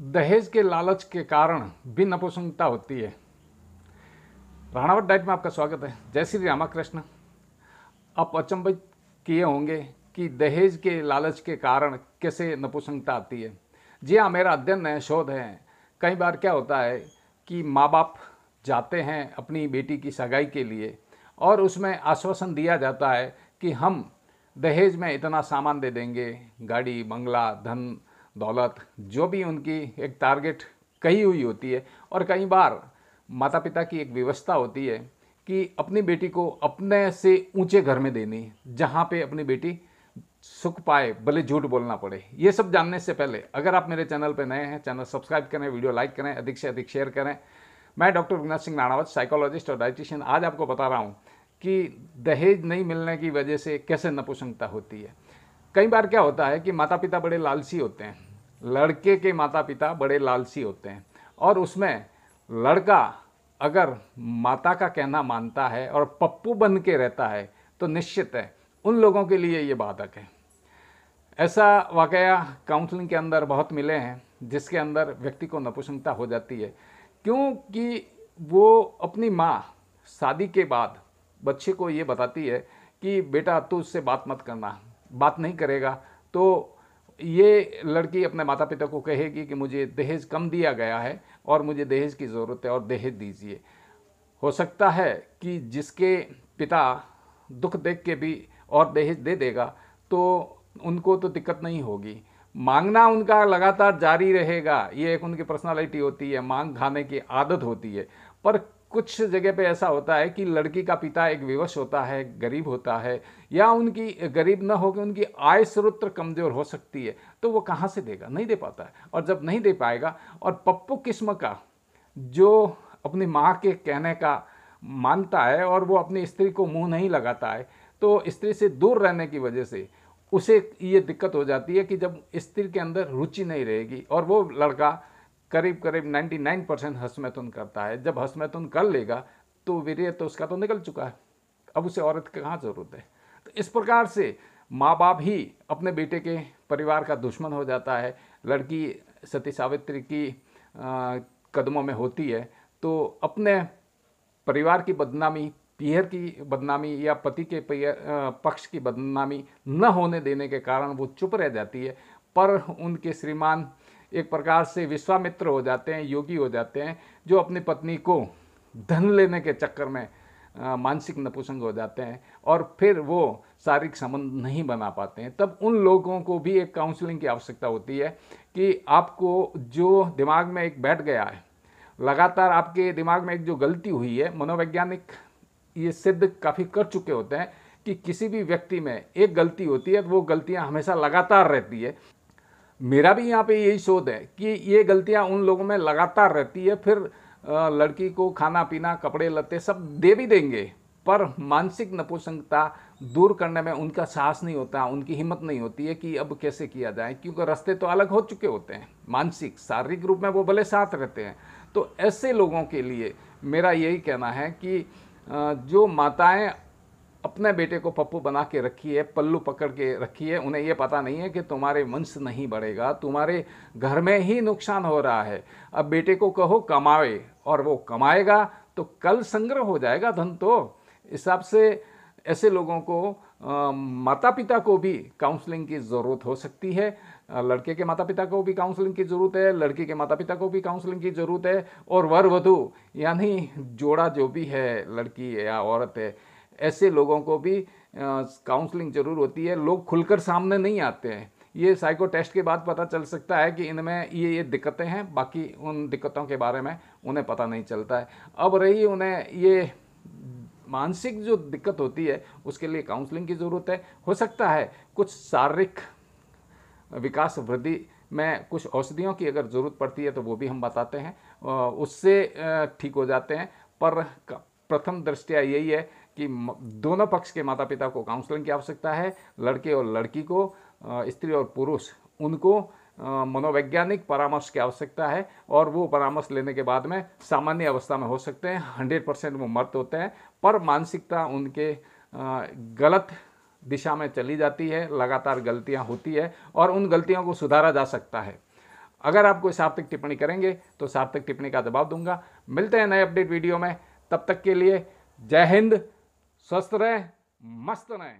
दहेज के लालच के कारण भी नपुंसकता होती है। राणावत डाइट में आपका स्वागत है। जय श्री रामाकृष्ण। आप अचंभित किए होंगे कि दहेज के लालच के कारण कैसे नपुंसकता आती है। जी हाँ, मेरा अध्ययन है, शोध है। कई बार क्या होता है कि माँ बाप जाते हैं अपनी बेटी की सगाई के लिए और उसमें आश्वासन दिया जाता है कि हम दहेज में इतना सामान दे देंगे, गाड़ी, बंगला, धन दौलत, जो भी उनकी एक टारगेट कही हुई होती है। और कई बार माता पिता की एक व्यवस्था होती है कि अपनी बेटी को अपने से ऊंचे घर में देनी, जहां पे अपनी बेटी सुख पाए, भले झूठ बोलना पड़े। ये सब जानने से पहले अगर आप मेरे चैनल पर नए हैं, चैनल सब्सक्राइब करें, वीडियो लाइक करें, अधिक से अधिक शेयर करें। मैं डॉक्टर विनाश सिंह राणावत, साइकोलॉजिस्ट और डाइटिशियन, आज आपको बता रहा हूँ कि दहेज नहीं मिलने की वजह से कैसे नपुंसकता होती है। कई बार क्या होता है कि माता पिता बड़े लालची होते हैं, लड़के के माता पिता बड़े लालची होते हैं, और उसमें लड़का अगर माता का कहना मानता है और पप्पू बन के रहता है तो निश्चित है उन लोगों के लिए ये बाधक है। ऐसा वाकया काउंसलिंग के अंदर बहुत मिले हैं, जिसके अंदर व्यक्ति को नपुंसकता हो जाती है क्योंकि वो अपनी माँ शादी के बाद बच्चे को ये बताती है कि बेटा तू उससे बात मत करना, बात नहीं करेगा तो ये लड़की अपने माता पिता को कहेगी कि मुझे दहेज कम दिया गया है और मुझे दहेज की ज़रूरत है और दहेज दीजिए। हो सकता है कि जिसके पिता दुख देख के भी और दहेज दे देगा तो उनको तो दिक्कत नहीं होगी, मांगना उनका लगातार जारी रहेगा। ये एक उनकी पर्सनालिटी होती है, मांग खाने की आदत होती है। पर कुछ जगह पे ऐसा होता है कि लड़की का पिता एक विवश होता है, गरीब होता है, या उनकी गरीब न होकर उनकी आय स्रोत कमज़ोर हो सकती है, तो वो कहाँ से देगा, नहीं दे पाता है। और जब नहीं दे पाएगा और पप्पू किस्म का जो अपनी माँ के कहने का मानता है और वो अपनी स्त्री को मुंह नहीं लगाता है, तो स्त्री से दूर रहने की वजह से उसे ये दिक्कत हो जाती है कि जब स्त्री के अंदर रुचि नहीं रहेगी और वो लड़का करीब करीब 99% हस्तमैथुन करता है। जब हस्तमैथुन कर लेगा तो वीर्य तो उसका तो निकल चुका है, अब उसे औरत की कहाँ ज़रूरत है। तो इस प्रकार से माँ बाप ही अपने बेटे के परिवार का दुश्मन हो जाता है। लड़की सती सावित्री की कदमों में होती है तो अपने परिवार की बदनामी, पीहर की बदनामी या पति के पक्ष की बदनामी न होने देने के कारण वो चुप रह जाती है। पर उनके श्रीमान एक प्रकार से विश्वामित्र हो जाते हैं, योगी हो जाते हैं, जो अपनी पत्नी को धन लेने के चक्कर में मानसिक नपुंसक हो जाते हैं और फिर वो शारीरिक संबंध नहीं बना पाते हैं। तब उन लोगों को भी एक काउंसलिंग की आवश्यकता होती है कि आपको जो दिमाग में एक बैठ गया है, लगातार आपके दिमाग में एक जो गलती हुई है, मनोवैज्ञानिक ये सिद्ध काफ़ी कर चुके होते हैं कि किसी भी व्यक्ति में एक गलती होती है तो वो गलतियां हमेशा लगातार रहती है। मेरा भी यहाँ पे यही शोध है कि ये गलतियां उन लोगों में लगातार रहती है। फिर लड़की को खाना पीना, कपड़े लत्ते सब दे भी देंगे, पर मानसिक नपुंसकता दूर करने में उनका साहस नहीं होता, उनकी हिम्मत नहीं होती है कि अब कैसे किया जाए, क्योंकि रास्ते तो अलग हो चुके होते हैं। मानसिक शारीरिक रूप में वो भले साथ रहते हैं। तो ऐसे लोगों के लिए मेरा यही कहना है कि जो माताएं अपने बेटे को पप्पू बना के रखी है, पल्लू पकड़ के रखी है, उन्हें यह पता नहीं है कि तुम्हारे वंश नहीं बढ़ेगा, तुम्हारे घर में ही नुकसान हो रहा है। अब बेटे को कहो कमाए और वो कमाएगा तो कल संग्रह हो जाएगा धन। तो इस हिसाब से ऐसे लोगों को माता पिता को भी काउंसलिंग की ज़रूरत हो सकती है। लड़के के माता पिता को भी काउंसलिंग की ज़रूरत है, लड़की के माता पिता को भी काउंसलिंग की ज़रूरत है, और वर वधू यानी जोड़ा जो भी है, लड़की या औरत है, ऐसे लोगों को भी काउंसलिंग जरूर होती है। लोग खुलकर सामने नहीं आते हैं। ये साइको टेस्ट के बाद पता चल सकता है कि इनमें ये दिक्कतें हैं, बाकी उन दिक्कतों के बारे में उन्हें पता नहीं चलता है। अब रही उन्हें ये मानसिक जो दिक्कत होती है, उसके लिए काउंसलिंग की ज़रूरत है। हो सकता है कुछ शारीरिक विकास वृद्धि में कुछ औषधियों की अगर ज़रूरत पड़ती है तो वो भी हम बताते हैं, उससे ठीक हो जाते हैं। पर प्रथम दृष्टया यही है कि दोनों पक्ष के माता पिता को काउंसलिंग की आवश्यकता है। लड़के और लड़की को, स्त्री और पुरुष, उनको मनोवैज्ञानिक परामर्श की आवश्यकता है, और वो परामर्श लेने के बाद में सामान्य अवस्था में हो सकते हैं। 100% वो मर्द होते हैं, पर मानसिकता उनके गलत दिशा में चली जाती है, लगातार गलतियां होती है और उन गलतियों को सुधारा जा सकता है। अगर आप कोई सार्थक टिप्पणी करेंगे तो सार्थक टिप्पणी का जवाब दूंगा। मिलते हैं नए अपडेट वीडियो में, तब तक के लिए जय हिंद, स्वस्थ रहें, मस्त रहें।